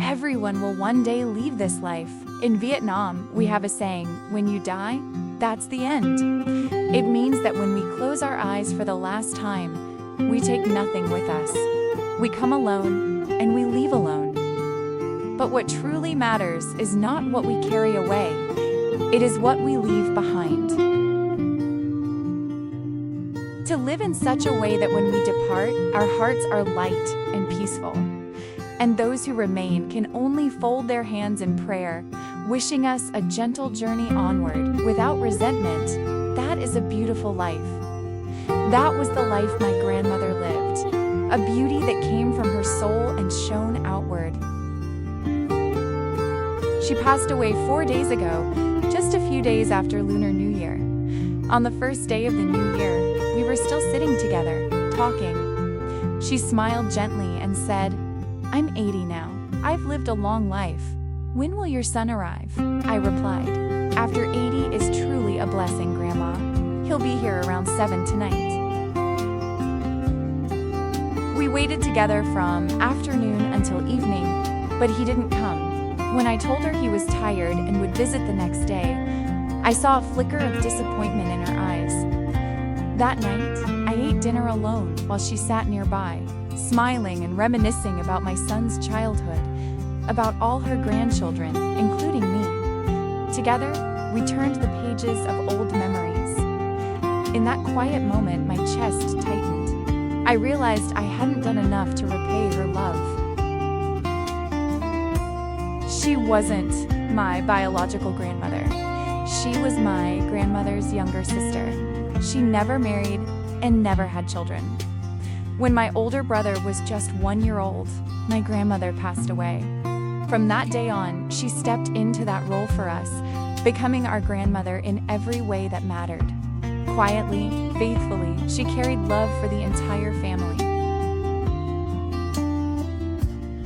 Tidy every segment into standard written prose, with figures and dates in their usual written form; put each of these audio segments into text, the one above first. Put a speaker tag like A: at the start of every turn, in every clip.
A: Everyone will one day leave this life. In Vietnam, we have a saying, when you die, that's the end. It means that when we close our eyes for the last time, we take nothing with us. We come alone, and we leave alone. But what truly matters is not what we carry away. It is what we leave behind. To live in such a way that when we depart, our hearts are light and peaceful. And those who remain can only fold their hands in prayer, wishing us a gentle journey onward, without resentment. That is a beautiful life. That was the life my grandmother lived, a beauty that came from her soul and shone outward. She passed away 4 days ago, just a few days after Lunar New Year. On the first day of the new year, we were still sitting together, talking. She smiled gently and said, "I'm 80 now. I've lived a long life. When will your son arrive?" I replied, "After 80 is truly a blessing, Grandma. He'll be here around 7 tonight." We waited together from afternoon until evening, but he didn't come. When I told her he was tired and would visit the next day, I saw a flicker of disappointment in her eyes. That night, I ate dinner alone while she sat nearby, smiling and reminiscing about my son's childhood, about all her grandchildren, including me. Together, we turned the pages of old memories. In that quiet moment, my chest tightened. I realized I hadn't done enough to repay her love. She wasn't my biological grandmother. She was my grandmother's younger sister. She never married and never had children. When my older brother was just 1 year old, my grandmother passed away. From that day on, she stepped into that role for us, becoming our grandmother in every way that mattered. Quietly, faithfully, she carried love for the entire family.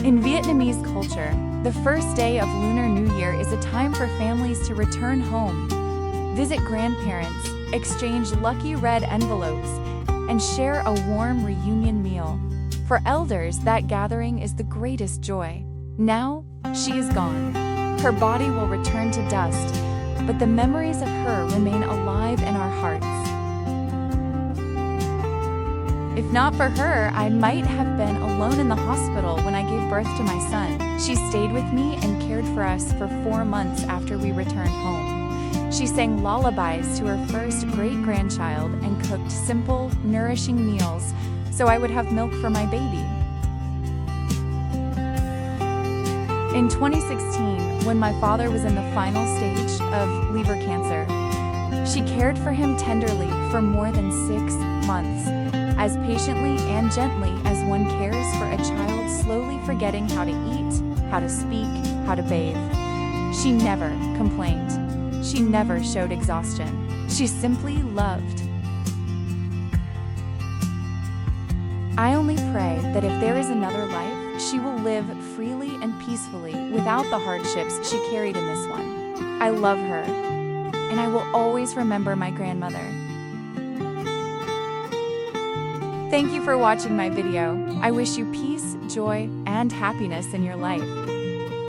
A: In Vietnamese culture, the first day of Lunar New Year is a time for families to return home, visit grandparents, exchange lucky red envelopes, and share a warm reunion meal. For elders, that gathering is the greatest joy. Now, she is gone. Her body will return to dust, but the memories of her remain alive in our hearts. If not for her, I might have been alone in the hospital when I gave birth to my son. She stayed with me and cared for us for 4 months after we returned home. She sang lullabies to her first great-grandchild and cooked simple, nourishing meals so I would have milk for my baby. In 2016, when my father was in the final stage of liver cancer, she cared for him tenderly for more than 6 months, as patiently and gently as one cares for a child slowly forgetting how to eat, how to speak, how to bathe. She never complained. She never showed exhaustion. She simply loved. I only pray that if there is another life, she will live freely and peacefully without the hardships she carried in this one. I love her, and I will always remember my grandmother. Thank you for watching my video. I wish you peace, joy, and happiness in your life.